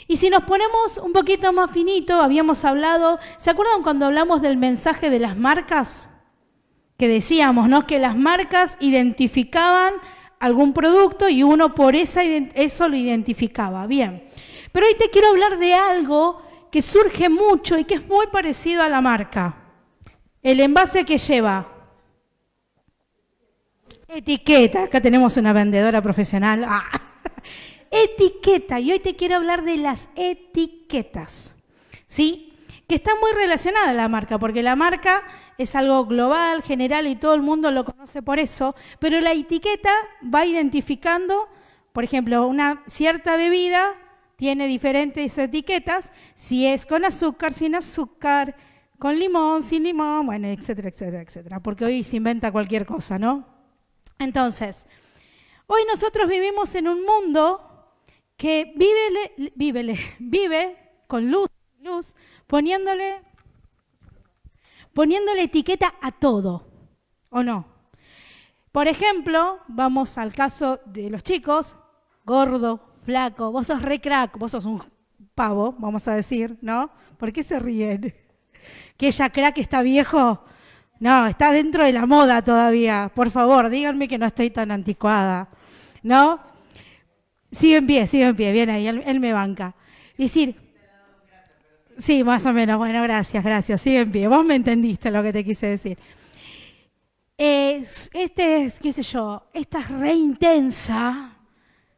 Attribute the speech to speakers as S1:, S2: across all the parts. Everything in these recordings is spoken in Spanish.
S1: Y si nos ponemos un poquito más finito, habíamos hablado, ¿se acuerdan cuando hablamos del mensaje de las marcas? Que decíamos, ¿no? Que las marcas identificaban algún producto y uno por eso lo identificaba. Bien, pero hoy te quiero hablar de algo que surge mucho y que es muy parecido a la marca. El envase que lleva etiqueta. Acá tenemos una vendedora profesional. Etiqueta. Y hoy te quiero hablar de las etiquetas, ¿sí? Que está muy relacionada a la marca, porque la marca es algo global, general, y todo el mundo lo conoce por eso, pero la etiqueta va identificando, por ejemplo, una cierta bebida tiene diferentes etiquetas, si es con azúcar, sin azúcar, con limón, sin limón, bueno, etcétera, etcétera, etcétera, porque hoy se inventa cualquier cosa, ¿no? Entonces, hoy nosotros vivimos en un mundo que vive con luz, poniéndole etiqueta a todo, ¿o no? Por ejemplo, vamos al caso de los chicos, gordo, flaco, vos sos re crack, vos sos un pavo, vamos a decir, ¿no? ¿Por qué se ríen? ¿Que ella crack está viejo? No, está dentro de la moda todavía. Por favor, díganme que no estoy tan anticuada, ¿no? Sigue en pie, bien ahí, él me banca. Es decir, sí, más o menos, bueno, gracias, sigue en pie. Vos me entendiste lo que te quise decir. Qué sé yo, esta es re intensa,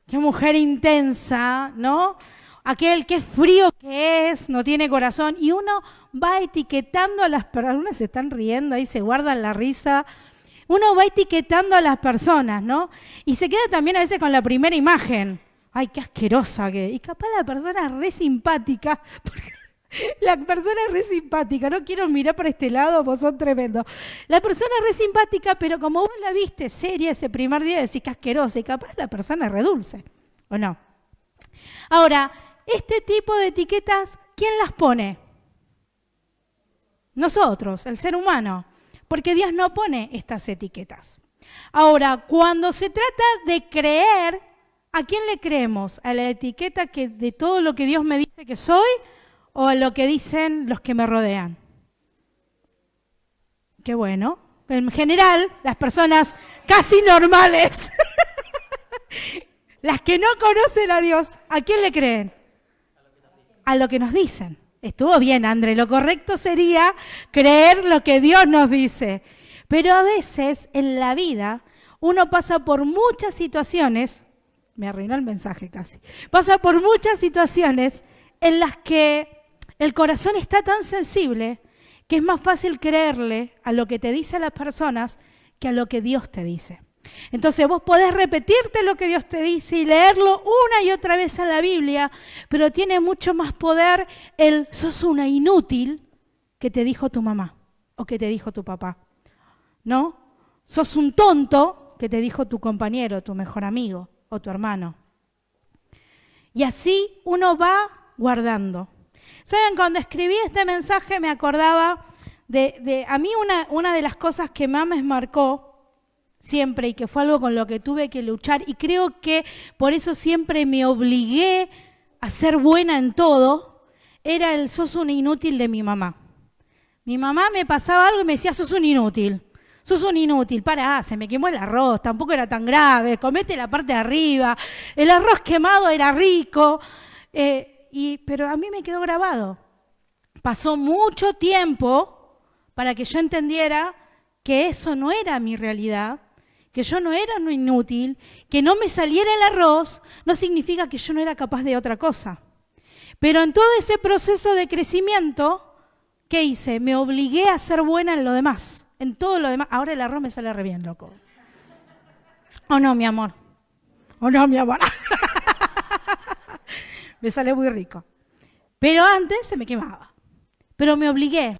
S1: qué mujer intensa, ¿no? Aquel que frío que es, no tiene corazón, y uno va etiquetando a las personas, algunas se están riendo ahí, se guardan la risa, uno va etiquetando a las personas, ¿no? Y se queda también a veces con la primera imagen, ay, qué asquerosa que, y capaz la persona es re simpática, porque la persona es re simpática, no quiero mirar para este lado, vos son tremendos. La persona es re simpática, pero como vos la viste seria ese primer día, decís que asquerosa, y capaz la persona es re dulce, ¿o no? Ahora, este tipo de etiquetas, ¿quién las pone? Nosotros, el ser humano, porque Dios no pone estas etiquetas. Ahora, cuando se trata de creer, ¿a quién le creemos? ¿A la etiqueta de todo lo que Dios me dice que soy o a lo que dicen los que me rodean? Qué bueno. En general, las personas casi normales, las que no conocen a Dios, ¿a quién le creen? A lo que nos dicen. Estuvo bien, André, lo correcto sería creer lo que Dios nos dice. Pero a veces en la vida uno pasa por muchas situaciones, me arruinó el mensaje casi, pasa por muchas situaciones en las que el corazón está tan sensible que es más fácil creerle a lo que te dicen las personas que a lo que Dios te dice. Entonces vos podés repetirte lo que Dios te dice y leerlo una y otra vez en la Biblia, pero tiene mucho más poder el sos una inútil que te dijo tu mamá o que te dijo tu papá, ¿no? Sos un tonto que te dijo tu compañero, tu mejor amigo o tu hermano. Y así uno va guardando. ¿Saben? Cuando escribí este mensaje me acordaba a mí una de las cosas que más me marcó siempre y que fue algo con lo que tuve que luchar y creo que por eso siempre me obligué a ser buena en todo, era el sos un inútil de mi mamá. Mi mamá me pasaba algo y me decía sos un inútil, pará, se me quemó el arroz, tampoco era tan grave, comete la parte de arriba, el arroz quemado era rico, pero a mí me quedó grabado. Pasó mucho tiempo para que yo entendiera que eso no era mi realidad, que yo no era un inútil, que no me saliera el arroz, no significa que yo no era capaz de otra cosa. Pero en todo ese proceso de crecimiento, ¿qué hice? Me obligué a ser buena en lo demás, en todo lo demás. Ahora el arroz me sale re bien, loco. ¿O no, mi amor? ¿O no, mi amor? Me sale muy rico. Pero antes se me quemaba. Pero me obligué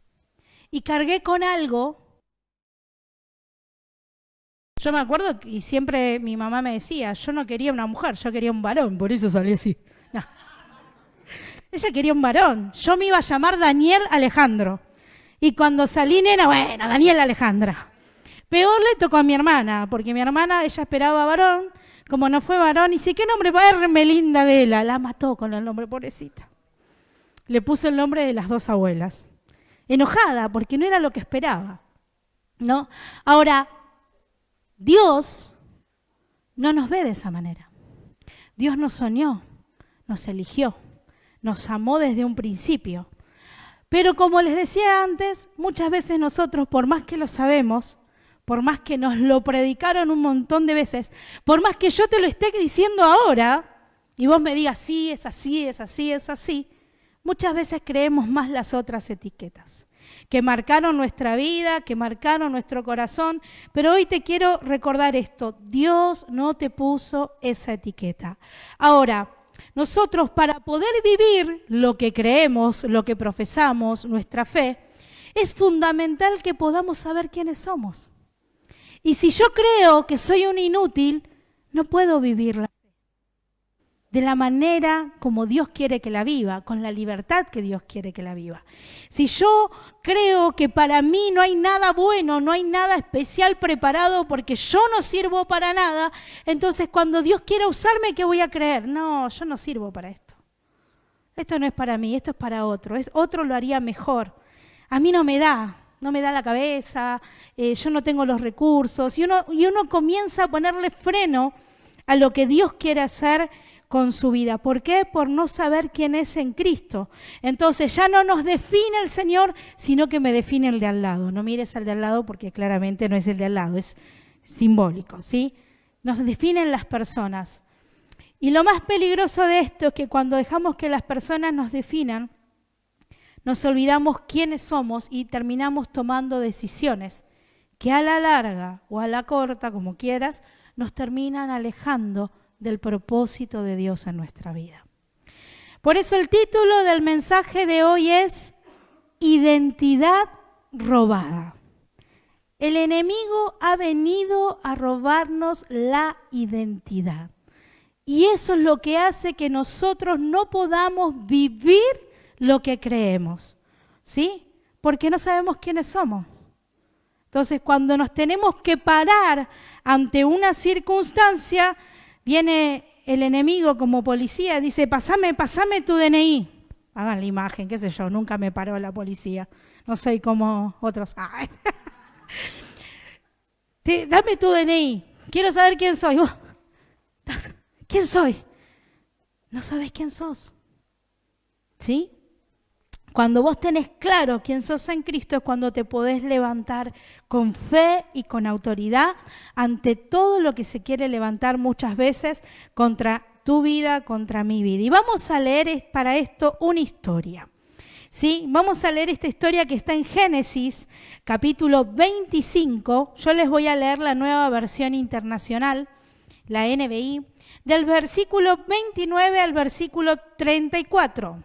S1: y cargué con algo. Yo me acuerdo y siempre mi mamá me decía, yo no quería una mujer, yo quería un varón, por eso salí así. No. Ella quería un varón. Yo me iba a llamar Daniel Alejandro. Y cuando salí nena, bueno, Daniel Alejandra. Peor le tocó a mi hermana, porque mi hermana, ella esperaba varón, como no fue varón, y dice, ¿qué nombre va a Ermelinda de Ela? La mató con el nombre, pobrecita. Le puso el nombre de las dos abuelas. Enojada, porque no era lo que esperaba, ¿no? Ahora, Dios no nos ve de esa manera. Dios nos soñó, nos eligió, nos amó desde un principio. Pero como les decía antes, muchas veces nosotros, por más que lo sabemos, por más que nos lo predicaron un montón de veces, por más que yo te lo esté diciendo ahora, y vos me digas, sí, es así, es así, es así, muchas veces creemos más las otras etiquetas, que marcaron nuestra vida, que marcaron nuestro corazón, pero hoy te quiero recordar esto, Dios no te puso esa etiqueta. Ahora, nosotros para poder vivir lo que creemos, lo que profesamos, nuestra fe, es fundamental que podamos saber quiénes somos. Y si yo creo que soy un inútil, no puedo vivirla de la manera como Dios quiere que la viva, con la libertad que Dios quiere que la viva. Si yo creo que para mí no hay nada bueno, no hay nada especial preparado porque yo no sirvo para nada, entonces cuando Dios quiera usarme, ¿qué voy a creer? No, yo no sirvo para esto. Esto no es para mí, esto es para otro. Otro lo haría mejor. A mí no me da la cabeza, yo no tengo los recursos. Y uno comienza a ponerle freno a lo que Dios quiere hacer con su vida. ¿Por qué? Por no saber quién es en Cristo. Entonces ya no nos define el Señor, sino que me define el de al lado. No mires al de al lado porque claramente no es el de al lado, es simbólico, ¿sí? Nos definen las personas. Y lo más peligroso de esto es que cuando dejamos que las personas nos definan, nos olvidamos quiénes somos y terminamos tomando decisiones que a la larga o a la corta, como quieras, nos terminan alejando del propósito de Dios en nuestra vida. Por eso el título del mensaje de hoy es Identidad robada. El enemigo ha venido a robarnos la identidad. Y eso es lo que hace que nosotros no podamos vivir lo que creemos, ¿sí? Porque no sabemos quiénes somos. Entonces, cuando nos tenemos que parar ante una circunstancia, viene el enemigo como policía, dice, pasame tu DNI. Hagan la imagen, qué sé yo, nunca me paró la policía. No soy como otros. Dame tu DNI, quiero saber quién soy. ¿Quién soy? No sabes quién sos. ¿Sí? Cuando vos tenés claro quién sos en Cristo es cuando te podés levantar con fe y con autoridad ante todo lo que se quiere levantar muchas veces contra tu vida, contra mi vida. Y vamos a leer para esto una historia. ¿Sí? Vamos a leer esta historia que está en Génesis, capítulo 25. Yo les voy a leer la nueva versión internacional, la NBI, del versículo 29 al versículo 34.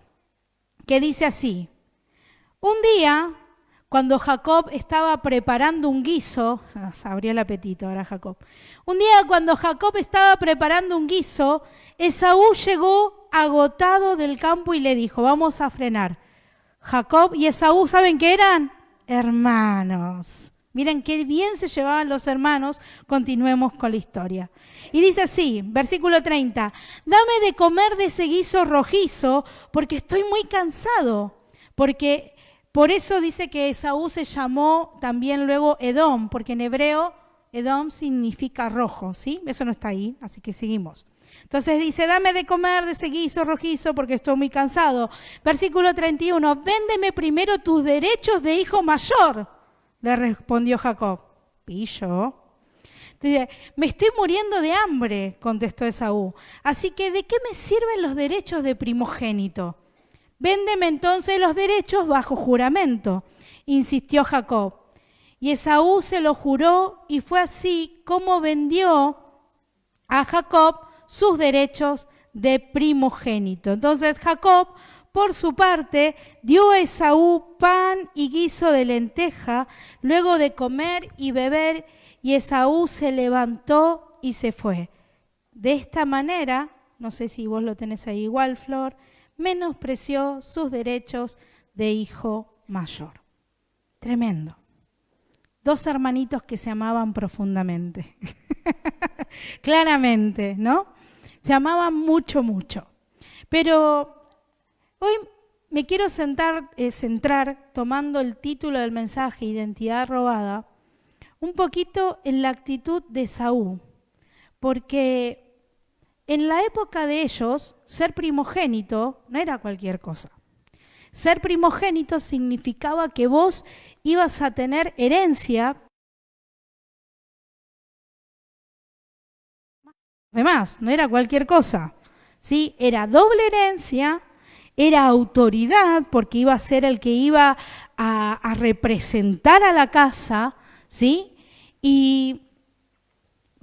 S1: Que dice así, un día cuando Jacob estaba preparando un guiso, se abrió el apetito ahora Jacob, un día cuando Jacob estaba preparando un guiso, Esaú llegó agotado del campo y le dijo, vamos a frenar. Jacob y Esaú, ¿saben qué eran? Hermanos. Miren qué bien se llevaban los hermanos, continuemos con la historia. Y dice así, versículo 30, dame de comer de ese guiso rojizo porque estoy muy cansado. Porque por eso dice que Esaú se llamó también luego Edom, porque en hebreo Edom significa rojo, ¿sí? Eso no está ahí, así que seguimos. Entonces dice, dame de comer de ese guiso rojizo porque estoy muy cansado. Versículo 31, véndeme primero tus derechos de hijo mayor. Le respondió Jacob, pillo. Entonces, me estoy muriendo de hambre, contestó Esaú. Así que, ¿de qué me sirven los derechos de primogénito? Véndeme entonces los derechos bajo juramento, insistió Jacob. Y Esaú se lo juró y fue así como vendió a Jacob sus derechos de primogénito. Entonces Jacob, por su parte, dio a Esaú pan y guiso de lenteja, luego de comer y beber, y Esaú se levantó y se fue. De esta manera, no sé si vos lo tenés ahí igual, Flor, menospreció sus derechos de hijo mayor. Tremendo. Dos hermanitos que se amaban profundamente. Claramente, ¿no? Se amaban mucho, mucho. Pero hoy me quiero centrar, tomando el título del mensaje, Identidad robada, un poquito en la actitud de Esaú, porque en la época de ellos, ser primogénito no era cualquier cosa. Ser primogénito significaba que vos ibas a tener herencia. Además, no era cualquier cosa, ¿sí? Era doble herencia, era autoridad, porque iba a ser el que iba a representar a la casa, ¿sí? Y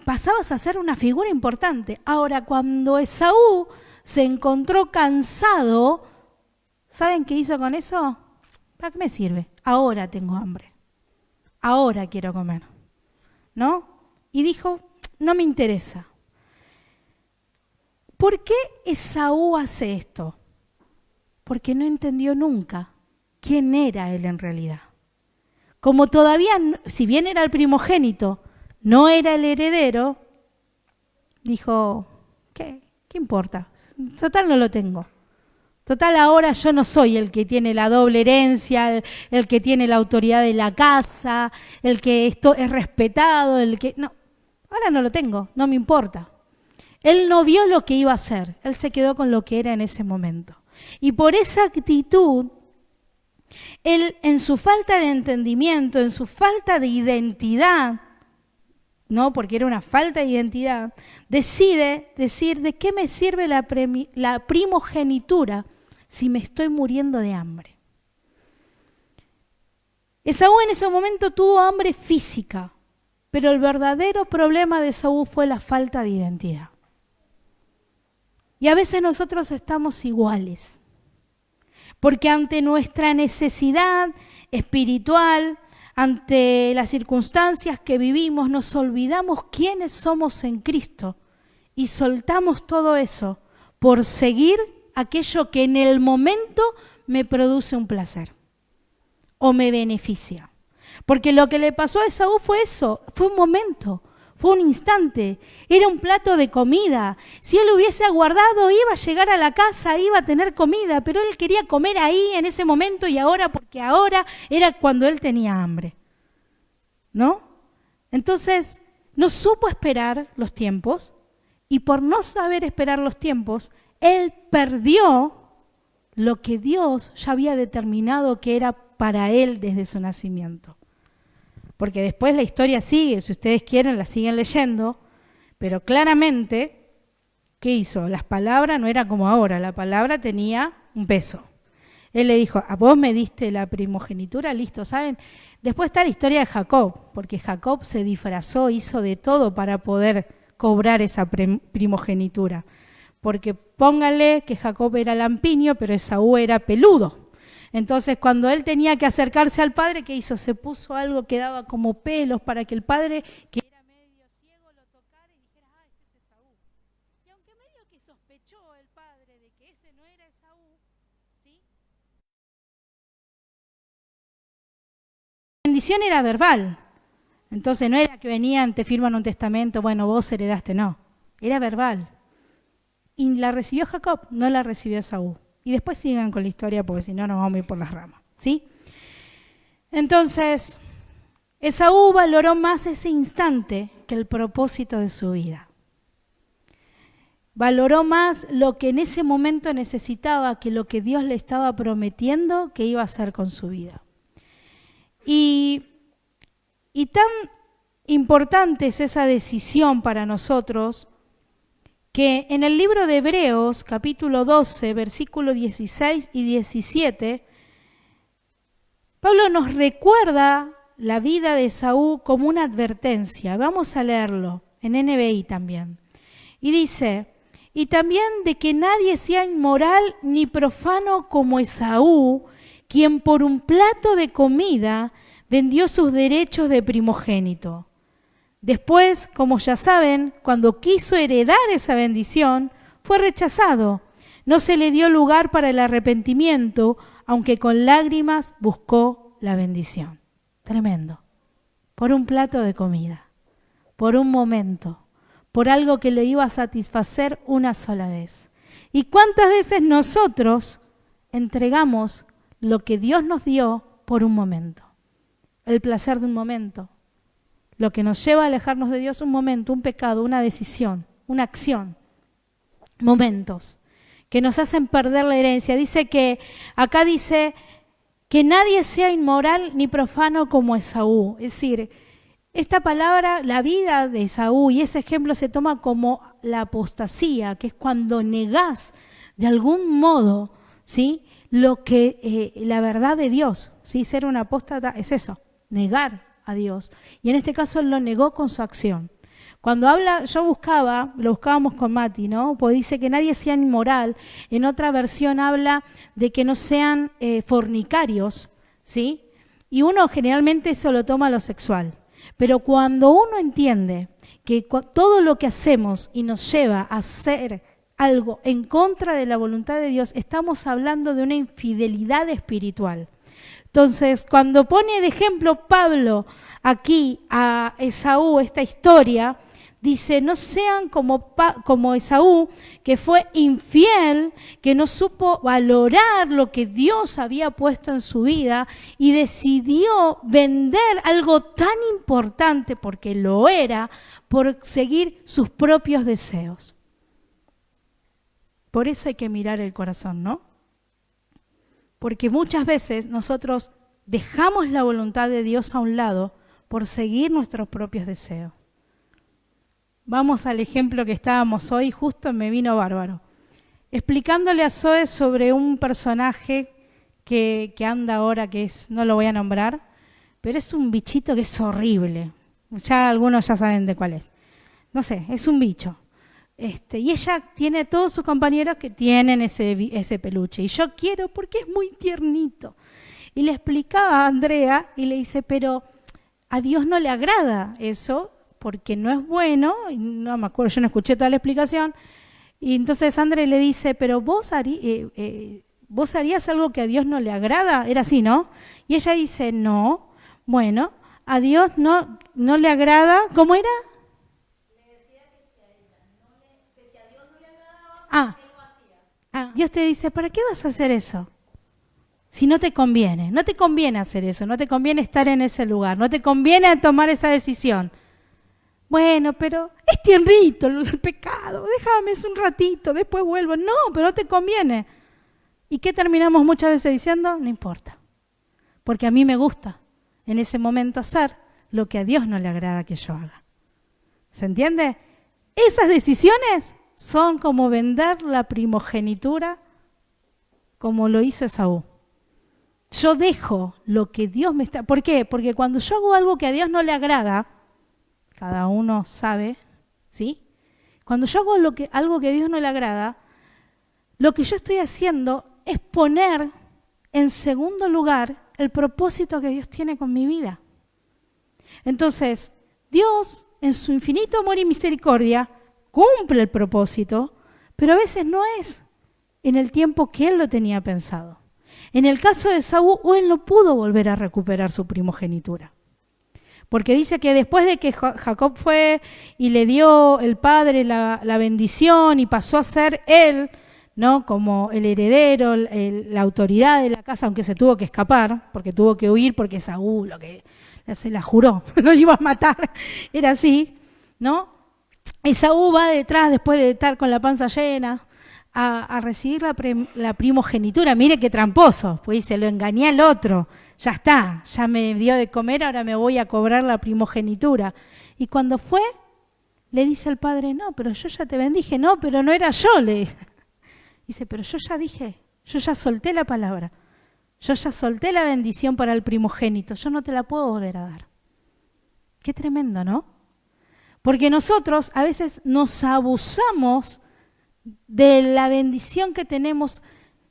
S1: pasabas a ser una figura importante. Ahora, cuando Esaú se encontró cansado, ¿saben qué hizo con eso? ¿Para qué me sirve? Ahora tengo hambre. Ahora quiero comer. ¿No? Y dijo, no me interesa. ¿Por qué Esaú hace esto? Porque no entendió nunca quién era él en realidad. Como todavía, si bien era el primogénito, no era el heredero, dijo, ¿qué importa? Total no lo tengo. Total ahora yo no soy el que tiene la doble herencia, el que tiene la autoridad de la casa, el que esto es respetado, el que... No, ahora no lo tengo, no me importa. Él no vio lo que iba a hacer, él se quedó con lo que era en ese momento. Y por esa actitud, él en su falta de entendimiento, en su falta de identidad, no, porque era una falta de identidad, decide decir, ¿de qué me sirve la primogenitura si me estoy muriendo de hambre? Esaú en ese momento tuvo hambre física, pero el verdadero problema de Esaú fue la falta de identidad. Y a veces nosotros estamos iguales, porque ante nuestra necesidad espiritual, ante las circunstancias que vivimos, nos olvidamos quiénes somos en Cristo y soltamos todo eso por seguir aquello que en el momento me produce un placer o me beneficia. Porque lo que le pasó a Esaú fue eso, fue un momento, fue un instante, era un plato de comida. Si él hubiese aguardado, iba a llegar a la casa, iba a tener comida, pero él quería comer ahí en ese momento y ahora, porque ahora era cuando él tenía hambre, ¿no? Entonces, no supo esperar los tiempos y por no saber esperar los tiempos, él perdió lo que Dios ya había determinado que era para él desde su nacimiento. Porque después la historia sigue, si ustedes quieren la siguen leyendo, pero claramente, ¿qué hizo? Las palabras no era como ahora, la palabra tenía un peso. Él le dijo, a vos me diste la primogenitura, listo, ¿saben? Después está la historia de Jacob, porque Jacob se disfrazó, hizo de todo para poder cobrar esa primogenitura. Porque pónganle que Jacob era lampiño, pero Esaú era peludo. Entonces, cuando él tenía que acercarse al padre, ¿qué hizo? Se puso algo que daba como pelos para que el padre, que era medio ciego, lo tocara y dijera, ah, este es Esaú. Y aunque medio que sospechó el padre de que ese no era Esaú, ¿sí? La bendición era verbal. Entonces, no era que venían, te firman un testamento, bueno, vos heredaste, no. Era verbal. Y la recibió Jacob, no la recibió Esaú. Y después sigan con la historia porque si no nos vamos a ir por las ramas, ¿sí? Entonces, Esaú valoró más ese instante que el propósito de su vida. Valoró más lo que en ese momento necesitaba que lo que Dios le estaba prometiendo que iba a hacer con su vida. Y tan importante es esa decisión para nosotros que en el libro de Hebreos, capítulo 12, versículos 16 y 17, Pablo nos recuerda la vida de Esaú como una advertencia. Vamos a leerlo en NBI también. Y dice, y también de que nadie sea inmoral ni profano como Esaú, quien por un plato de comida vendió sus derechos de primogénito. Después, como ya saben, cuando quiso heredar esa bendición, fue rechazado. No se le dio lugar para el arrepentimiento, aunque con lágrimas buscó la bendición. Tremendo. Por un plato de comida. por un momento, por algo que le iba a satisfacer una sola vez. ¿Y cuántas veces nosotros entregamos lo que Dios nos dio por un momento? El placer de un momento, lo que nos lleva a alejarnos de Dios, un momento, un pecado, una decisión, una acción, momentos que nos hacen perder la herencia. Acá dice que nadie sea inmoral ni profano como Esaú. Es decir, esta palabra, la vida de Esaú, y ese ejemplo se toma como la apostasía, que es cuando negás de algún modo, ¿sí?, la verdad de Dios. ¿Sí? Ser un apóstata es eso, negar a Dios. Y en este caso lo negó con su acción. Cuando habla, lo buscábamos con Mati, ¿no? Pues dice que nadie sea inmoral. En otra versión habla de que no sean fornicarios, ¿sí? Y uno generalmente eso lo toma a lo sexual. Pero cuando uno entiende que todo lo que hacemos y nos lleva a hacer algo en contra de la voluntad de Dios, estamos hablando de una infidelidad espiritual. Entonces, cuando pone de ejemplo Pablo aquí a Esaú, esta historia, dice, no sean como Esaú, que fue infiel, que no supo valorar lo que Dios había puesto en su vida y decidió vender algo tan importante, porque lo era, por seguir sus propios deseos. Por eso hay que mirar el corazón, ¿no? Porque muchas veces nosotros dejamos la voluntad de Dios a un lado por seguir nuestros propios deseos. Vamos al ejemplo que estábamos hoy, justo me vino bárbaro. Explicándole a Zoe sobre un personaje que anda ahora, no lo voy a nombrar, pero es un bichito que es horrible. Ya algunos ya saben de cuál es. No sé, es un bicho. Y ella tiene todos sus compañeros que tienen ese peluche. Y yo quiero porque es muy tiernito. Y le explicaba a Andrea y le dice, pero a Dios no le agrada eso porque no es bueno. Y no me acuerdo, yo no escuché toda la explicación. Y entonces Andrea le dice, pero vos harías algo que a Dios no le agrada. Era así, ¿no? Y ella dice, no. Bueno, a Dios no le agrada. ¿Cómo era? Dios te dice, ¿para qué vas a hacer eso? Si no te conviene. No te conviene hacer eso, no te conviene estar en ese lugar, no te conviene tomar esa decisión. Bueno, pero es tiernito el pecado, déjame un ratito, después vuelvo. No, pero no te conviene. ¿Y qué terminamos muchas veces diciendo? No importa, porque a mí me gusta en ese momento hacer lo que a Dios no le agrada que yo haga. ¿Se entiende? Esas decisiones son como vender la primogenitura, como lo hizo Esaú. Yo dejo lo que Dios me está... ¿Por qué? Porque cuando yo hago algo que a Dios no le agrada, cada uno sabe, ¿sí? Cuando yo hago algo que a Dios no le agrada, lo que yo estoy haciendo es poner en segundo lugar el propósito que Dios tiene con mi vida. Entonces, Dios, en su infinito amor y misericordia, cumple el propósito, pero a veces no es en el tiempo que Él lo tenía pensado. En el caso de Esaú, él no pudo volver a recuperar su primogenitura. Porque dice que después de que Jacob fue y le dio el padre la bendición y pasó a ser él, ¿no?, como el heredero, la autoridad de la casa, aunque se tuvo que escapar, porque tuvo que huir, porque Esaú se la juró, lo iba a matar, era así, ¿no? Esaú va detrás, después de estar con la panza llena, a recibir la primogenitura. Mire qué tramposo, pues dice, lo engañé al otro, ya está, ya me dio de comer, ahora me voy a cobrar la primogenitura. Y cuando fue, le dice al padre, no, pero yo ya te bendije. No, pero no era yo, le dice. Dice, pero yo ya dije, yo ya solté la palabra, yo ya solté la bendición para el primogénito, yo no te la puedo volver a dar. Qué tremendo, ¿no? Porque nosotros a veces nos abusamos de la bendición que tenemos,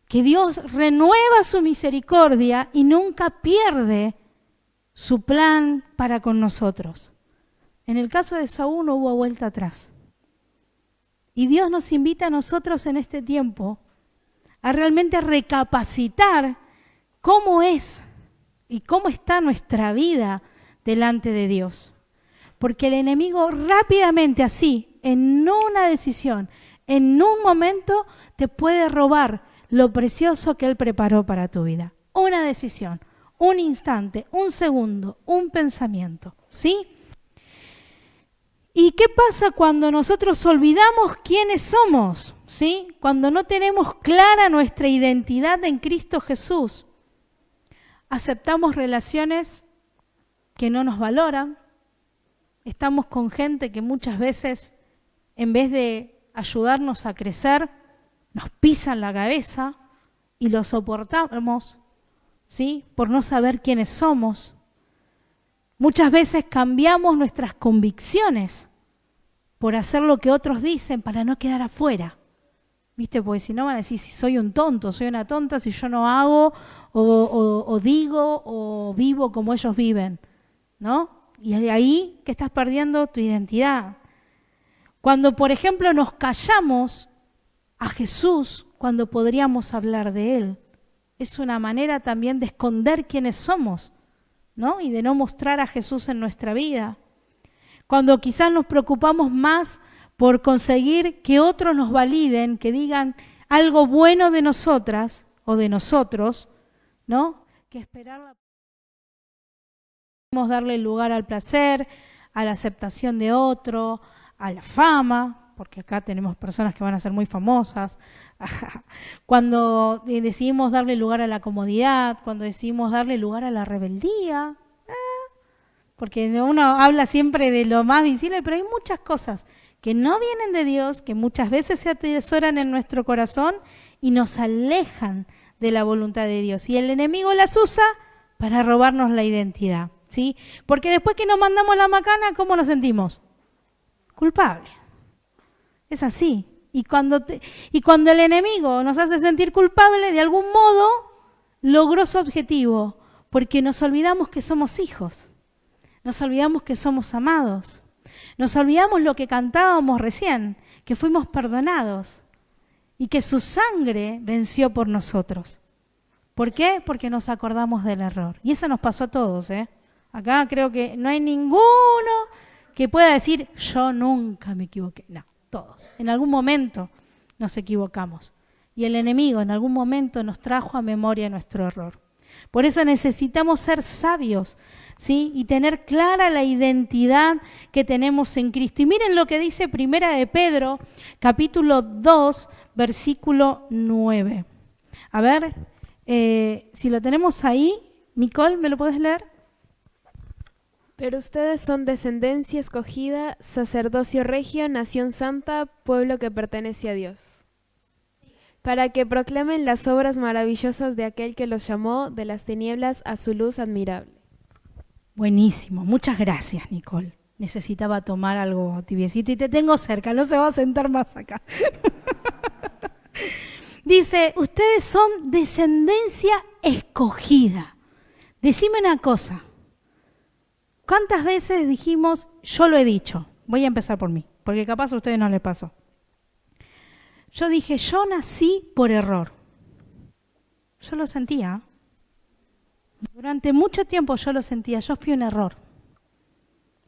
S1: que Dios renueva su misericordia y nunca pierde su plan para con nosotros. En el caso de Saúl no hubo vuelta atrás. Y Dios nos invita a nosotros en este tiempo a realmente recapacitar cómo es y cómo está nuestra vida delante de Dios. Porque el enemigo rápidamente, así, en una decisión, en un momento, te puede robar lo precioso que él preparó para tu vida. Una decisión, un instante, un segundo, un pensamiento, ¿sí? ¿Y qué pasa cuando nosotros olvidamos quiénes somos? ¿Sí? Cuando no tenemos clara nuestra identidad en Cristo Jesús. Aceptamos relaciones que no nos valoran. Estamos con gente que muchas veces, en vez de ayudarnos a crecer, nos pisan la cabeza y lo soportamos, ¿sí? Por no saber quiénes somos. Muchas veces cambiamos nuestras convicciones por hacer lo que otros dicen para no quedar afuera. ¿Viste? Porque si no van a decir, si soy un tonto, soy una tonta, si yo no hago o digo o vivo como ellos viven, ¿no? Y ahí que estás perdiendo tu identidad. Cuando, por ejemplo, nos callamos a Jesús cuando podríamos hablar de Él, es una manera también de esconder quiénes somos, ¿no? Y de no mostrar a Jesús en nuestra vida. Cuando quizás nos preocupamos más por conseguir que otros nos validen, que digan algo bueno de nosotras o de nosotros, ¿no? Que esperar darle lugar al placer, a la aceptación de otro, a la fama, porque acá tenemos personas que van a ser muy famosas. Cuando decidimos darle lugar a la comodidad, cuando decidimos darle lugar a la rebeldía, porque uno habla siempre de lo más visible, pero hay muchas cosas que no vienen de Dios, que muchas veces se atesoran en nuestro corazón y nos alejan de la voluntad de Dios. Y el enemigo las usa para robarnos la identidad, ¿sí? Porque después que nos mandamos la macana, ¿cómo nos sentimos? Culpables. Es así. Y cuando el enemigo nos hace sentir culpables, de algún modo logró su objetivo, porque nos olvidamos que somos hijos. Nos olvidamos que somos amados. Nos olvidamos lo que cantábamos recién, que fuimos perdonados y que su sangre venció por nosotros. ¿Por qué? Porque nos acordamos del error. Y eso nos pasó a todos, ¿eh? Acá creo que no hay ninguno que pueda decir, yo nunca me equivoqué. No, todos. En algún momento nos equivocamos. Y el enemigo en algún momento nos trajo a memoria nuestro error. Por eso necesitamos ser sabios, ¿sí? Y tener clara la identidad que tenemos en Cristo. Y miren lo que dice Primera de Pedro, capítulo 2, versículo 9. A ver, si lo tenemos ahí, Nicole, ¿me lo puedes leer?
S2: Pero ustedes son descendencia escogida, sacerdocio regio, nación santa, pueblo que pertenece a Dios, para que proclamen las obras maravillosas de aquel que los llamó de las tinieblas a su luz admirable.
S1: Buenísimo, muchas gracias, Nicole. Necesitaba tomar algo tibiecito y te tengo cerca, no se va a sentar más acá. Dice, ustedes son descendencia escogida. Decime una cosa, ¿cuántas veces dijimos, yo lo he dicho? Voy a empezar por mí, porque capaz a ustedes no les pasó. Yo dije, yo nací por error. Yo lo sentía. Durante mucho tiempo yo lo sentía, yo fui un error.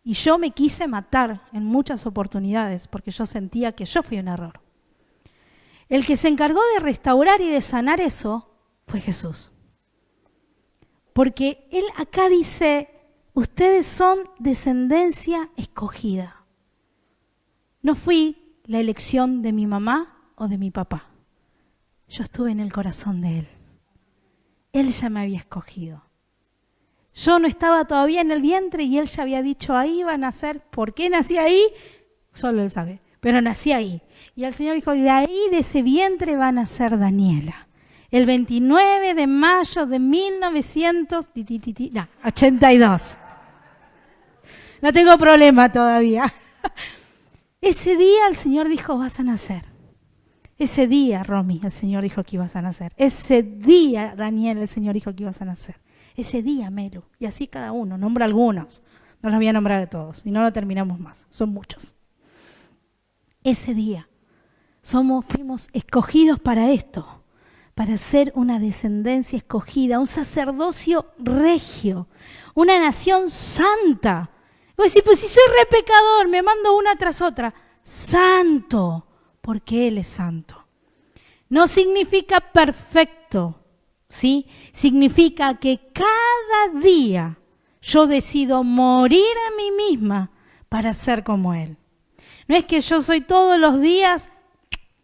S1: Y yo me quise matar en muchas oportunidades porque yo sentía que yo fui un error. El que se encargó de restaurar y de sanar eso fue Jesús. Porque Él acá dice, ustedes son descendencia escogida. No fui la elección de mi mamá o de mi papá. Yo estuve en el corazón de Él. Él ya me había escogido. Yo no estaba todavía en el vientre y Él ya había dicho, ahí va a nacer. ¿Por qué nací ahí? Solo Él sabe, pero nací ahí. Y el Señor dijo, de ahí, de ese vientre va a nacer Daniela. El 29 de mayo de 1982. No tengo problema todavía. Ese día el Señor dijo, vas a nacer. Ese día, Romy, el Señor dijo que ibas a nacer. Ese día, Daniel, el Señor dijo que ibas a nacer. Ese día, Melu. Y así cada uno, nombra algunos. No los voy a nombrar a todos, y no lo terminamos más. Son muchos. Ese día, fuimos escogidos para esto, para ser una descendencia escogida, un sacerdocio regio, una nación santa. Vos decís, pues si soy re pecador, me mando una tras otra. Santo, porque Él es santo. No significa perfecto, ¿sí? Significa que cada día yo decido morir a mí misma para ser como Él. No es que yo soy todos los días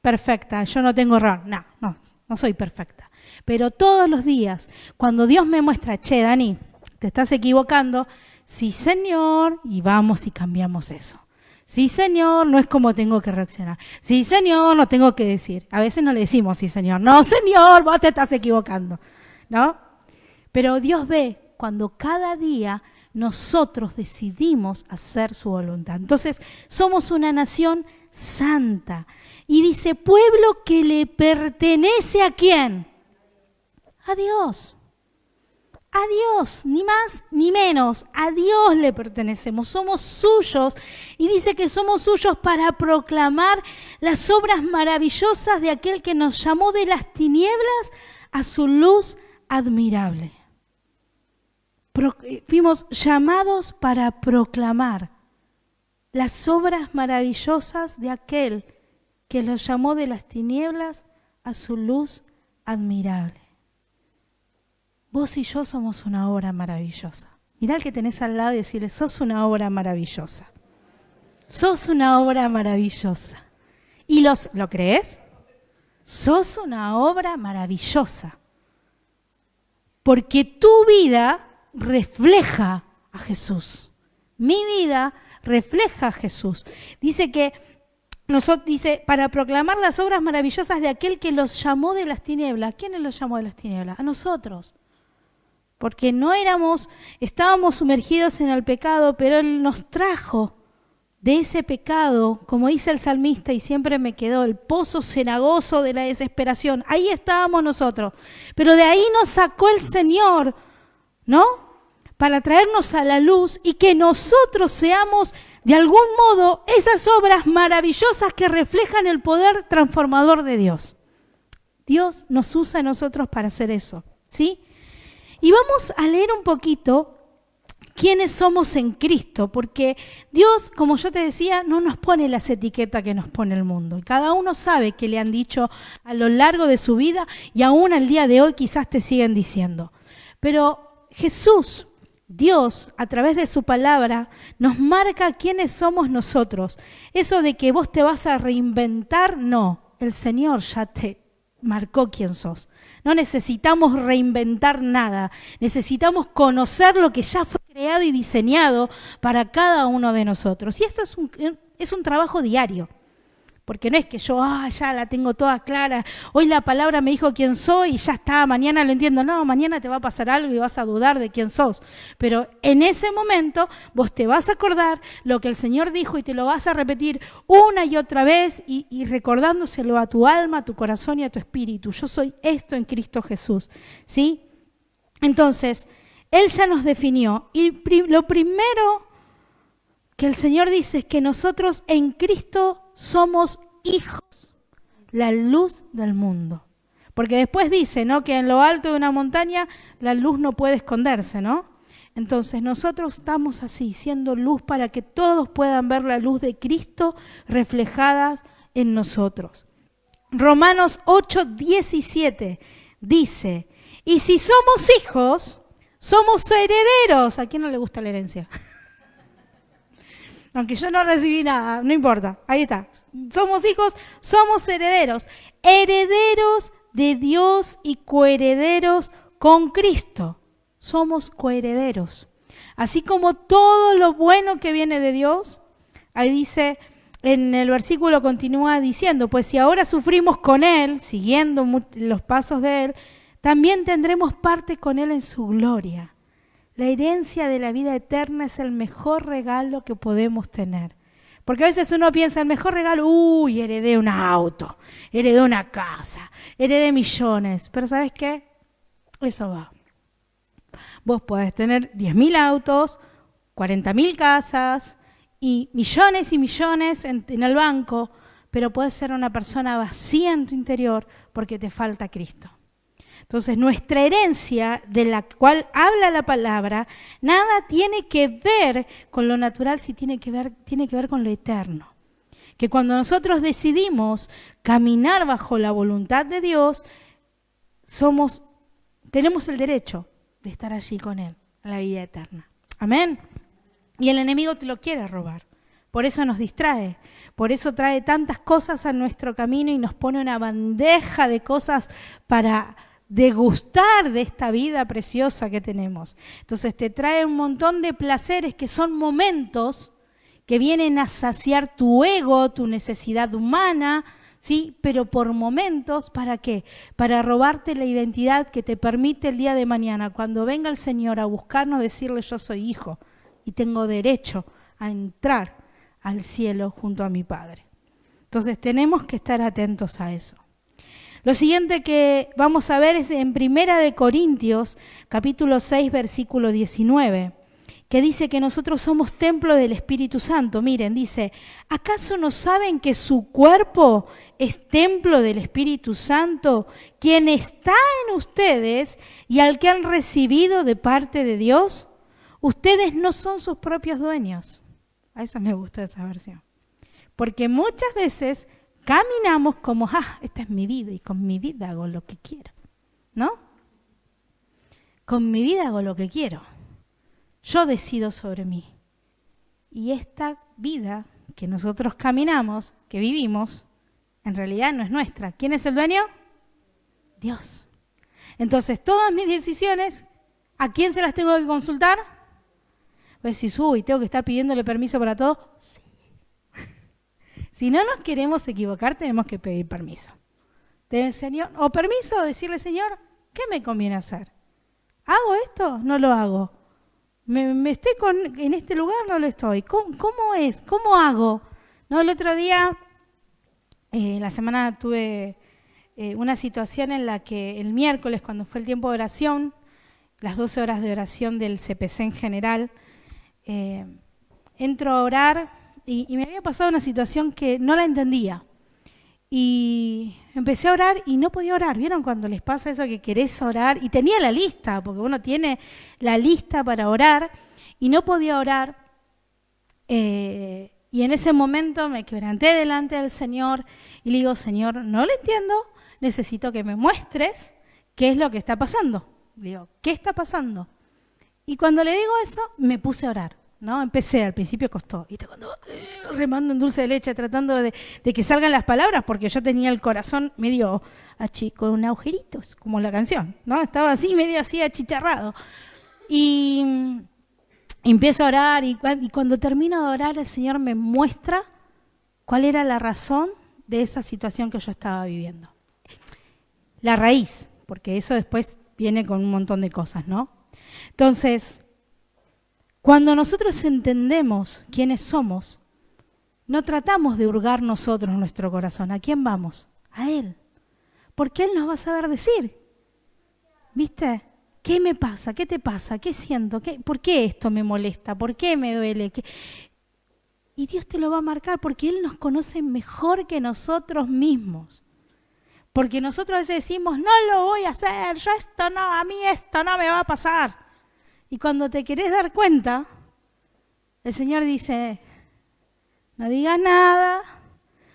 S1: perfecta, yo no tengo error. No soy perfecta. Pero todos los días, cuando Dios me muestra, che, Dani, te estás equivocando, sí, Señor, y vamos y cambiamos eso. Sí, Señor, no es como tengo que reaccionar. Sí, Señor, no tengo que decir. A veces no le decimos sí, Señor. No, Señor, vos te estás equivocando, ¿no? Pero Dios ve cuando cada día nosotros decidimos hacer su voluntad. Entonces, somos una nación santa. Y dice, pueblo que le pertenece ¿a quién? A Dios. A Dios, ni más ni menos, a Dios le pertenecemos, somos suyos. Y dice que somos suyos para proclamar las obras maravillosas de aquel que nos llamó de las tinieblas a su luz admirable. Fuimos llamados para proclamar las obras maravillosas de aquel que los llamó de las tinieblas a su luz admirable. Vos y yo somos una obra maravillosa. Mirá al que tenés al lado y decirle, sos una obra maravillosa. Sos una obra maravillosa. ¿Y lo crees? Sos una obra maravillosa. Porque tu vida refleja a Jesús. Mi vida refleja a Jesús. Dice para proclamar las obras maravillosas de aquel que los llamó de las tinieblas. ¿Quiénes los llamó de las tinieblas? A nosotros. Porque estábamos sumergidos en el pecado, pero Él nos trajo de ese pecado, como dice el salmista, y siempre me quedó, el pozo cenagoso de la desesperación. Ahí estábamos nosotros. Pero de ahí nos sacó el Señor, ¿no? Para traernos a la luz y que nosotros seamos, de algún modo, esas obras maravillosas que reflejan el poder transformador de Dios. Dios nos usa a nosotros para hacer eso, ¿sí? Y vamos a leer un poquito quiénes somos en Cristo, porque Dios, como yo te decía, no nos pone las etiquetas que nos pone el mundo. Y cada uno sabe que le han dicho a lo largo de su vida y aún al día de hoy quizás te siguen diciendo. Pero Jesús, Dios, a través de su palabra, nos marca quiénes somos nosotros. Eso de que vos te vas a reinventar, no. El Señor ya te marcó quién sos. No necesitamos reinventar nada, necesitamos conocer lo que ya fue creado y diseñado para cada uno de nosotros. Y esto es un trabajo diario, porque no es que yo ya la tengo toda clara, hoy la palabra me dijo quién soy y ya está, mañana lo entiendo. No, mañana te va a pasar algo y vas a dudar de quién sos. Pero en ese momento vos te vas a acordar lo que el Señor dijo y te lo vas a repetir una y otra vez y recordándoselo a tu alma, a tu corazón y a tu espíritu. Yo soy esto en Cristo Jesús, ¿sí? Entonces, Él ya nos definió y lo primero que el Señor dice es que nosotros en Cristo somos hijos, la luz del mundo. Porque después dice, ¿no?, que en lo alto de una montaña la luz no puede esconderse, ¿no? Entonces nosotros estamos así, siendo luz para que todos puedan ver la luz de Cristo reflejada en nosotros. Romanos 8:17 dice, y si somos hijos, somos herederos. ¿A quién no le gusta la herencia? Aunque yo no recibí nada, no importa, ahí está. Somos hijos, somos herederos. Herederos de Dios y coherederos con Cristo. Somos coherederos. Así como todo lo bueno que viene de Dios, ahí dice, en el versículo continúa diciendo, pues si ahora sufrimos con Él, siguiendo los pasos de Él, también tendremos parte con Él en su gloria. La herencia de la vida eterna es el mejor regalo que podemos tener. Porque a veces uno piensa, el mejor regalo, heredé un auto, heredé una casa, heredé millones. Pero ¿sabes qué? Eso va. Vos podés tener 10.000 autos, 40.000 casas y millones en el banco, pero podés ser una persona vacía en tu interior porque te falta Cristo. Entonces, nuestra herencia, de la cual habla la palabra, nada tiene que ver con lo natural, si tiene que ver con lo eterno. Que cuando nosotros decidimos caminar bajo la voluntad de Dios, tenemos el derecho de estar allí con Él, en la vida eterna. Amén. Y el enemigo te lo quiere robar. Por eso nos distrae. Por eso trae tantas cosas a nuestro camino y nos pone una bandeja de cosas para degustar de esta vida preciosa que tenemos. Entonces te trae un montón de placeres que son momentos que vienen a saciar tu ego, tu necesidad humana, ¿sí? Pero por momentos, ¿para qué? Para robarte la identidad que te permite el día de mañana, cuando venga el Señor a buscarnos, decirle: yo soy hijo y tengo derecho a entrar al cielo junto a mi Padre. Entonces tenemos que estar atentos a eso. Lo siguiente que vamos a ver es en 1 Corintios, capítulo 6, versículo 19, que dice que nosotros somos templo del Espíritu Santo. Miren, dice: ¿acaso no saben que su cuerpo es templo del Espíritu Santo, quien está en ustedes y al que han recibido de parte de Dios? Ustedes no son sus propios dueños. A esa me gusta esa versión. Porque muchas veces caminamos como: esta es mi vida y con mi vida hago lo que quiero. ¿No? Con mi vida hago lo que quiero. Yo decido sobre mí. Y esta vida que nosotros caminamos, que vivimos, en realidad no es nuestra. ¿Quién es el dueño? Dios. Entonces, todas mis decisiones, ¿a quién se las tengo que consultar? Pues si tengo que estar pidiéndole permiso para todo. Sí. Si no nos queremos equivocar, tenemos que pedir permiso. Señor, o permiso, o decirle: Señor, ¿qué me conviene hacer? ¿Hago esto? No lo hago. ¿Me estoy en este lugar? No lo estoy. ¿Cómo es? ¿Cómo hago? No, el otro día, la semana tuve una situación en la que el miércoles, cuando fue el tiempo de oración, las 12 horas de oración del CPC en general, entro a orar y me había pasado una situación que no la entendía. Y empecé a orar y no podía orar. ¿Vieron cuando les pasa eso que querés orar? Y tenía la lista, porque uno tiene la lista para orar, y no podía orar. Y en ese momento me quebranté delante del Señor y le digo: Señor, no lo entiendo, necesito que me muestres qué es lo que está pasando. Digo: ¿qué está pasando? Y cuando le digo eso, me puse a orar, ¿no? Empecé, al principio costó, ¿viste? Cuando remando en dulce de leche, tratando de que salgan las palabras, porque yo tenía el corazón medio con agujeritos, como la canción, ¿no? Estaba así, medio así achicharrado. Y empiezo a orar, y cuando termino de orar, el Señor me muestra cuál era la razón de esa situación que yo estaba viviendo. La raíz, porque eso después viene con un montón de cosas, ¿no? Entonces, cuando nosotros entendemos quiénes somos, no tratamos de hurgar nosotros nuestro corazón. ¿A quién vamos? A Él. Porque Él nos va a saber decir. ¿Viste? ¿Qué me pasa? ¿Qué te pasa? ¿Qué siento? ¿Por qué esto me molesta? ¿Por qué me duele? Y Dios te lo va a marcar, porque Él nos conoce mejor que nosotros mismos. Porque nosotros a veces decimos: no lo voy a hacer, a mí esto no me va a pasar. Y cuando te querés dar cuenta, el Señor dice: no digas nada,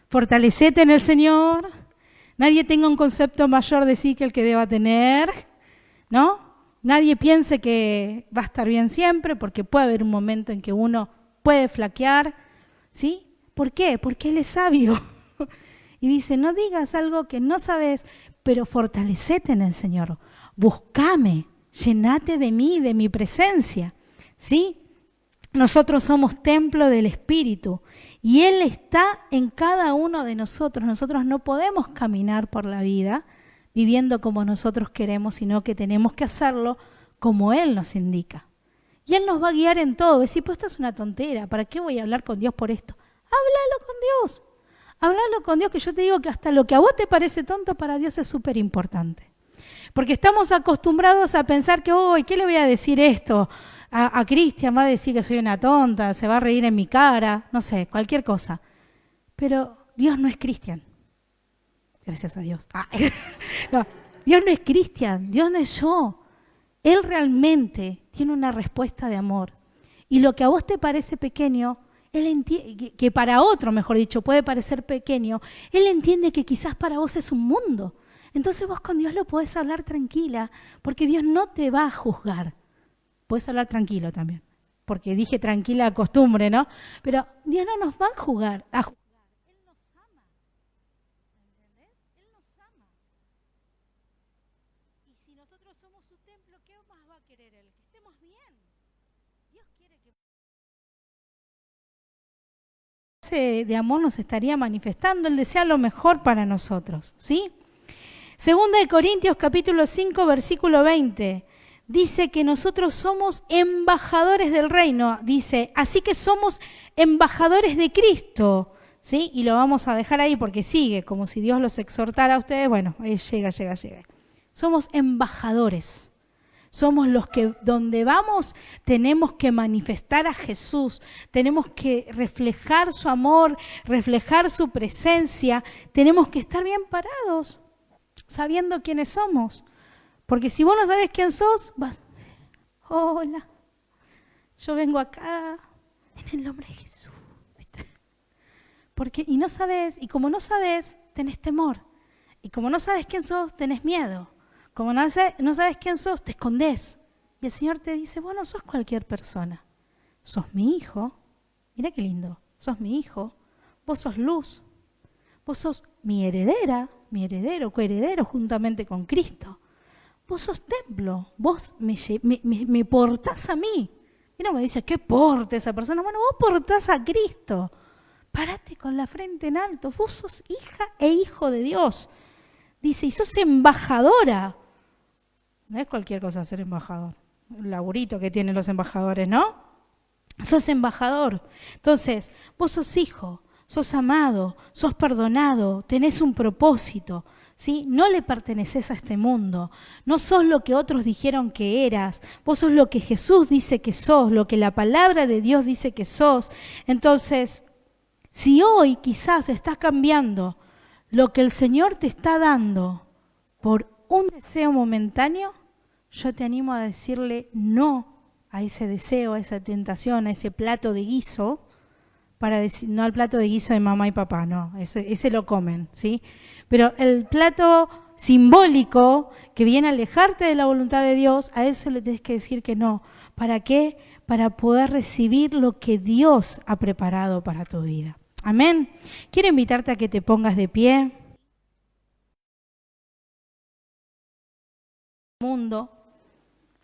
S1: fortalecete en el Señor, nadie tenga un concepto mayor de sí que el que deba tener, ¿no? Nadie piense que va a estar bien siempre, porque puede haber un momento en que uno puede flaquear, ¿sí? ¿Por qué? Porque Él es sabio. Y dice: no digas algo que no sabes, pero fortalecete en el Señor. Búscame, llenate de mí, de mi presencia, ¿sí? Nosotros somos templo del Espíritu y Él está en cada uno de nosotros. Nosotros no podemos caminar por la vida viviendo como nosotros queremos, sino que tenemos que hacerlo como Él nos indica. Y Él nos va a guiar en todo. Decir: pues esto es una tontera, ¿para qué voy a hablar con Dios por esto? Háblalo con Dios. Háblalo con Dios, que yo te digo que hasta lo que a vos te parece tonto, para Dios es súper importante. Porque estamos acostumbrados a pensar que: ¿qué le voy a decir esto? A Cristian va a decir que soy una tonta, se va a reír en mi cara, no sé, cualquier cosa. Pero Dios no es Cristian. Gracias a Dios. No, Dios no es Cristian, Dios no es yo. Él realmente tiene una respuesta de amor. Y lo que a vos te parece pequeño, Él entiende, que para otro, mejor dicho, puede parecer pequeño, Él entiende que quizás para vos es un mundo. Entonces vos con Dios lo podés hablar tranquila, porque Dios no te va a juzgar. Podés hablar tranquilo también, porque dije tranquila costumbre, ¿no? Pero Dios no nos va a juzgar. Él nos ama. ¿Entendés? Él nos ama. Y si nosotros somos su templo, ¿qué más va a querer Él? Que estemos bien. Dios quiere que ese de amor nos estaría manifestando. Él desea lo mejor para nosotros, ¿sí? Segunda de Corintios capítulo 5 versículo 20 dice que nosotros somos embajadores del reino. Dice, así que somos embajadores de Cristo, ¿sí? Y lo vamos a dejar ahí porque sigue, como si Dios los exhortara a ustedes. Bueno, llega. Somos embajadores. Somos los que donde vamos tenemos que manifestar a Jesús, tenemos que reflejar su amor, reflejar su presencia, tenemos que estar bien parados, sabiendo quiénes somos. Porque si vos no sabés quién sos, vas, hola, yo vengo acá en el nombre de Jesús. ¿Viste? Y no sabés, y como no sabés, tenés temor. Y como no sabés quién sos, tenés miedo. Como no sabes quién sos, te escondés. Y el Señor te dice, vos no sos cualquier persona. Sos mi hijo. Mira qué lindo. Sos mi hijo. Vos sos luz. Vos sos mi heredera, mi heredero, coheredero juntamente con Cristo. Vos sos templo. Vos me portás a mí. Y no me dice, ¿qué porta esa persona? Bueno, vos portás a Cristo. Parate con la frente en alto. Vos sos hija e hijo de Dios. Dice, y sos embajadora. No es cualquier cosa ser embajador. El laburito que tienen los embajadores, ¿no? Sos embajador. Entonces, vos sos hijo, sos amado, sos perdonado, tenés un propósito, ¿sí? No le perteneces a este mundo. No sos lo que otros dijeron que eras. Vos sos lo que Jesús dice que sos, lo que la palabra de Dios dice que sos. Entonces, si hoy quizás estás cambiando lo que el Señor te está dando por un deseo momentáneo, yo te animo a decirle no a ese deseo, a esa tentación, a ese plato de guiso, para decir, no al plato de guiso de mamá y papá, no, ese lo comen, ¿sí? Pero el plato simbólico que viene a alejarte de la voluntad de Dios, a eso le tienes que decir que no. ¿Para qué? Para poder recibir lo que Dios ha preparado para tu vida. Amén. Quiero invitarte a que te pongas de pie. Mundo,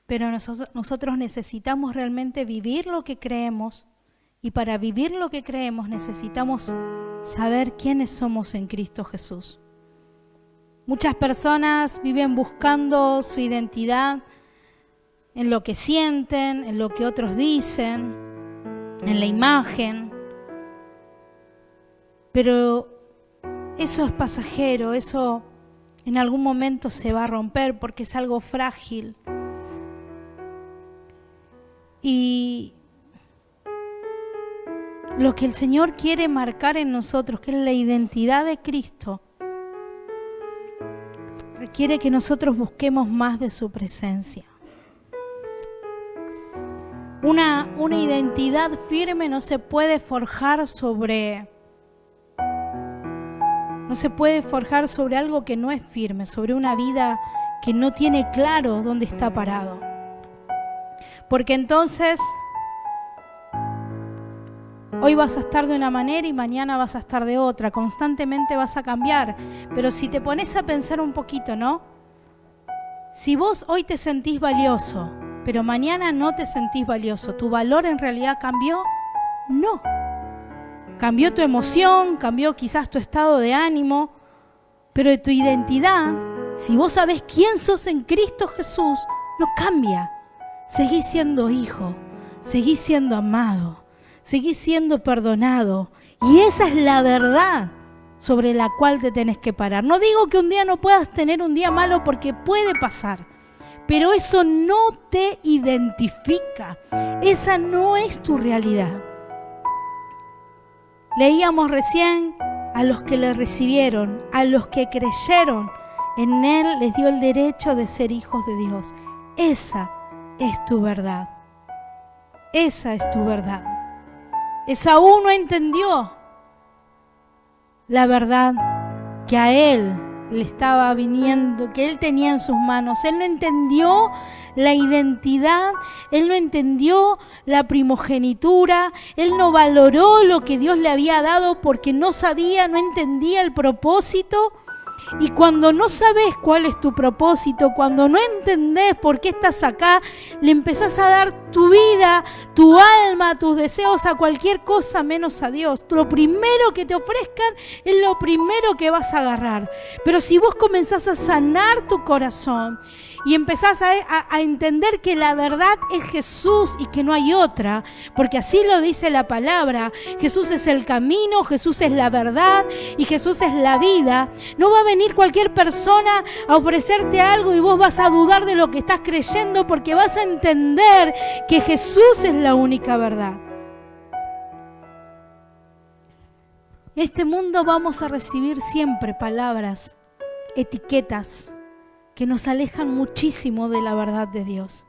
S1: pero nosotros necesitamos realmente vivir lo que creemos, y para vivir lo que creemos necesitamos saber quiénes somos en Cristo Jesús. Muchas personas viven buscando su identidad en lo que sienten, en lo que otros dicen, en la imagen, pero eso es pasajero, eso en algún momento se va a romper porque es algo frágil. Y lo que el Señor quiere marcar en nosotros, que es la identidad de Cristo, requiere que nosotros busquemos más de su presencia. Una identidad firme no se puede forjar sobre algo que no es firme, sobre una vida que no tiene claro dónde está parado. Porque entonces hoy vas a estar de una manera y mañana vas a estar de otra, constantemente vas a cambiar. Pero si te pones a pensar un poquito, ¿no? Si vos hoy te sentís valioso, pero mañana no te sentís valioso, ¿tu valor en realidad cambió? No. Cambió tu emoción, cambió quizás tu estado de ánimo, pero tu identidad, si vos sabés quién sos en Cristo Jesús, no cambia. Seguís siendo hijo, seguís siendo amado, seguís siendo perdonado. Y esa es la verdad sobre la cual te tenés que parar. No digo que un día no puedas tener un día malo, porque puede pasar, pero eso no te identifica. Esa no es tu realidad. Leíamos recién a los que le recibieron, a los que creyeron En Él les dio el derecho de ser hijos de Dios. Esa es tu verdad. Esa es tu verdad. Esaú no entendió la verdad que a él le estaba viniendo, que él tenía en sus manos. Él no entendió la identidad, él no entendió la primogenitura, él no valoró lo que Dios le había dado porque no sabía, no entendía el propósito. Y cuando no sabes cuál es tu propósito, cuando no entendés por qué estás acá, le empezás a dar tu vida, tu alma, tus deseos a cualquier cosa menos a Dios. Lo primero que te ofrezcan es lo primero que vas a agarrar. Pero si vos comenzás a sanar tu corazón y empezás a entender que la verdad es Jesús y que no hay otra, porque así lo dice la palabra, Jesús es el camino, Jesús es la verdad y Jesús es la vida, no va a venir cualquier persona a ofrecerte algo y vos vas a dudar de lo que estás creyendo, porque vas a entender que Jesús es la única verdad. En este mundo vamos a recibir siempre palabras, etiquetas, que nos alejan muchísimo de la verdad de Dios.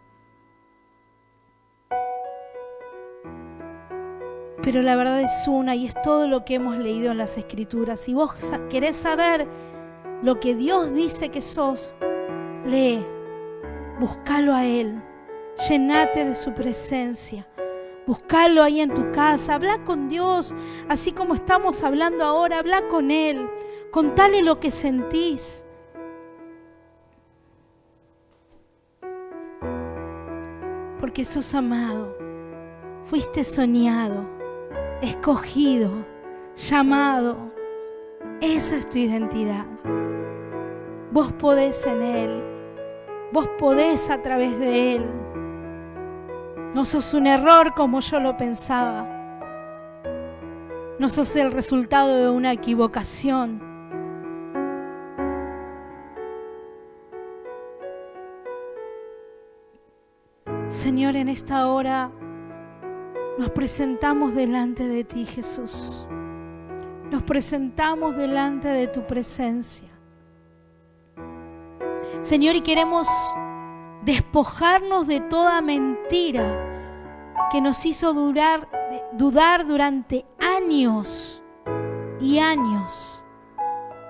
S1: Pero la verdad es una y es todo lo que hemos leído en las Escrituras. Si vos querés saber lo que Dios dice que sos, lee, búscalo a Él, llenate de su presencia, búscalo ahí en tu casa, habla con Dios, así como estamos hablando ahora, habla con Él, contale lo que sentís. Porque sos amado, fuiste soñado, escogido, llamado. Esa es tu identidad. Vos podés en Él, vos podés a través de Él. No sos un error como yo lo pensaba. No sos el resultado de una equivocación. Señor, en esta hora nos presentamos delante de ti, Jesús. Nos presentamos delante de tu presencia. Señor, y queremos despojarnos de toda mentira que nos hizo dudar durante años y años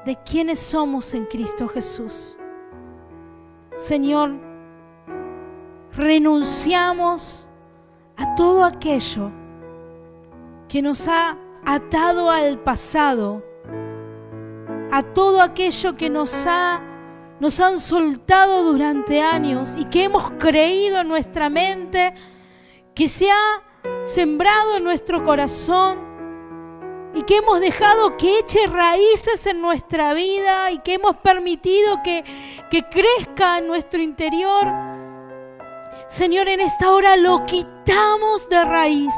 S1: de quiénes somos en Cristo Jesús. Señor, renunciamos a todo aquello que nos ha atado al pasado, a todo aquello que nos han soltado durante años y que hemos creído en nuestra mente, que se ha sembrado en nuestro corazón y que hemos dejado que eche raíces en nuestra vida y que hemos permitido que crezca en nuestro interior. Señor, en esta hora lo quitamos de raíz.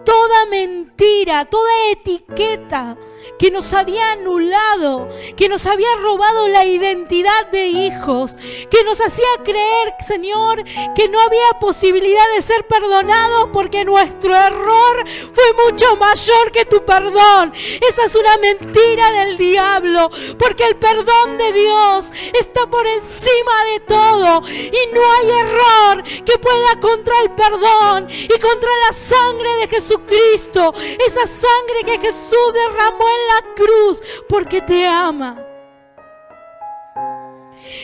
S1: Toda mentira, toda etiqueta que nos había anulado, que nos había robado la identidad de hijos, que nos hacía creer, Señor, que no había posibilidad de ser perdonados porque nuestro error fue mucho mayor que tu perdón. Esa es una mentira del diablo, porque el perdón de Dios está por encima de todo y no hay error que pueda contra el perdón y contra la sangre de Jesucristo, esa sangre que Jesús derramó en la cruz porque te ama.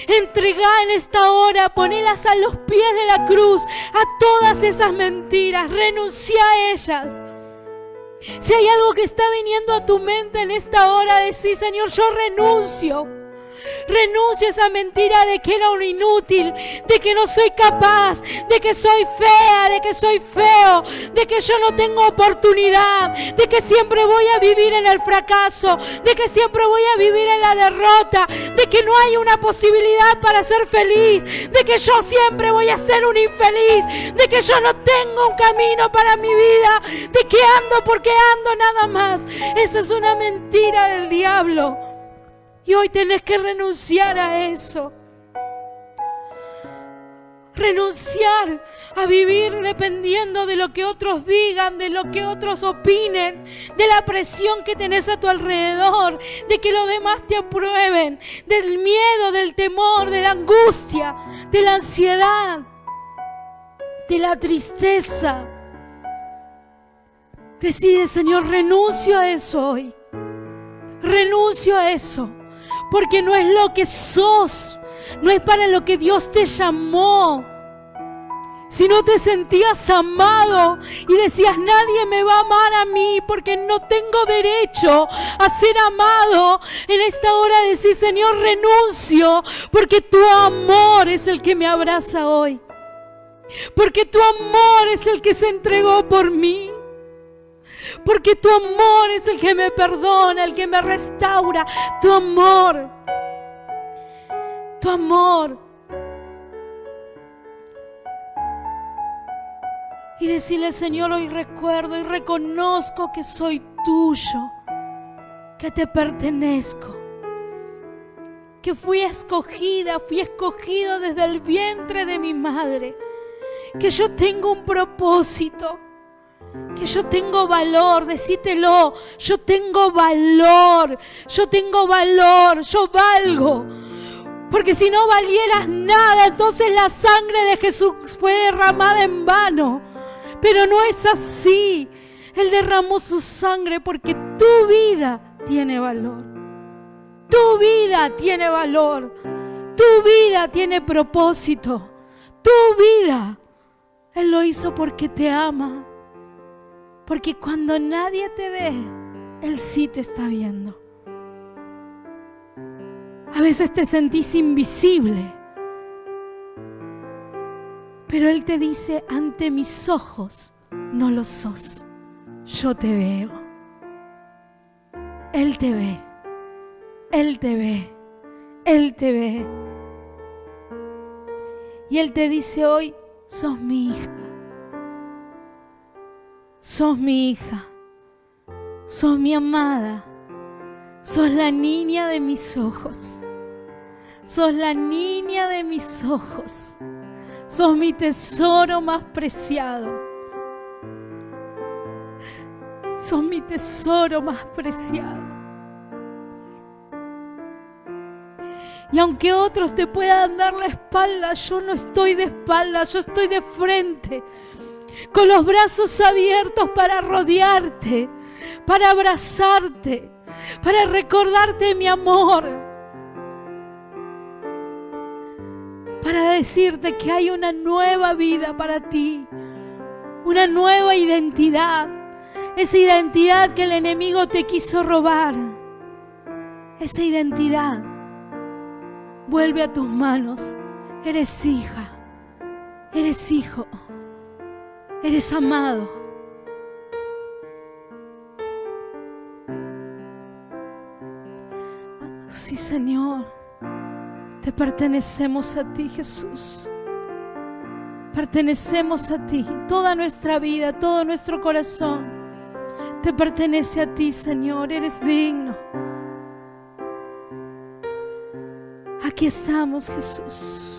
S1: Entregá en esta hora, ponelas a los pies de la cruz a todas esas mentiras, renuncia a ellas. Si hay algo que está viniendo a tu mente en esta hora, decir: Señor, yo renuncio a esa mentira de que era un inútil, de que no soy capaz, de que soy fea, de que soy feo, de que yo no tengo oportunidad, de que siempre voy a vivir en el fracaso, de que siempre voy a vivir en la derrota, de que no hay una posibilidad para ser feliz, de que yo siempre voy a ser un infeliz, de que yo no tengo un camino para mi vida, de que ando porque ando nada más. Esa es una mentira del diablo. Y hoy tenés que renunciar a eso. Renunciar a vivir dependiendo de lo que otros digan, de lo que otros opinen, de la presión que tenés a tu alrededor, de que los demás te aprueben, del miedo, del temor, de la angustia, de la ansiedad, de la tristeza. Decide, Señor, renuncio a eso hoy. Renuncio a eso, porque no es lo que sos, no es para lo que Dios te llamó. Si no te sentías amado y decías, nadie me va a amar a mí porque no tengo derecho a ser amado, en esta hora decís, Señor, renuncio, porque tu amor es el que me abraza hoy. Porque tu amor es el que se entregó por mí. Porque tu amor es el que me perdona, el que me restaura. Tu amor. Tu amor. Y decirle, Señor, hoy recuerdo y reconozco que soy tuyo, que te pertenezco, que fui escogida, fui escogido desde el vientre de mi madre, que yo tengo un propósito, que yo tengo valor. Decítelo, yo tengo valor, yo tengo valor, yo valgo. Porque si no valieras nada, entonces la sangre de Jesús fue derramada en vano. Pero no es así. Él derramó su sangre porque tu vida tiene valor. Tu vida tiene valor. Tu vida tiene propósito. Tu vida. Él lo hizo porque te ama. Porque cuando nadie te ve, Él sí te está viendo. A veces te sentís invisible. Pero Él te dice, ante mis ojos no lo sos. Yo te veo. Él te ve. Él te ve. Él te ve. Y Él te dice hoy, sos mi hija. Sos mi hija. Sos mi amada. Sos la niña de mis ojos. Sos la niña de mis ojos. Sos mi tesoro más preciado. Sos mi tesoro más preciado. Y aunque otros te puedan dar la espalda, yo no estoy de espalda, yo estoy de frente, con los brazos abiertos para rodearte, para abrazarte, para recordarte mi amor. Para decirte que hay una nueva vida para ti, una nueva identidad, esa identidad que el enemigo te quiso robar, esa identidad vuelve a tus manos. Eres hija, eres hijo, eres amado. Sí, Señor. Te pertenecemos a ti, Jesús. Pertenecemos a ti. Toda nuestra vida, todo nuestro corazón te pertenece a ti, Señor. Eres digno. Aquí estamos, Jesús.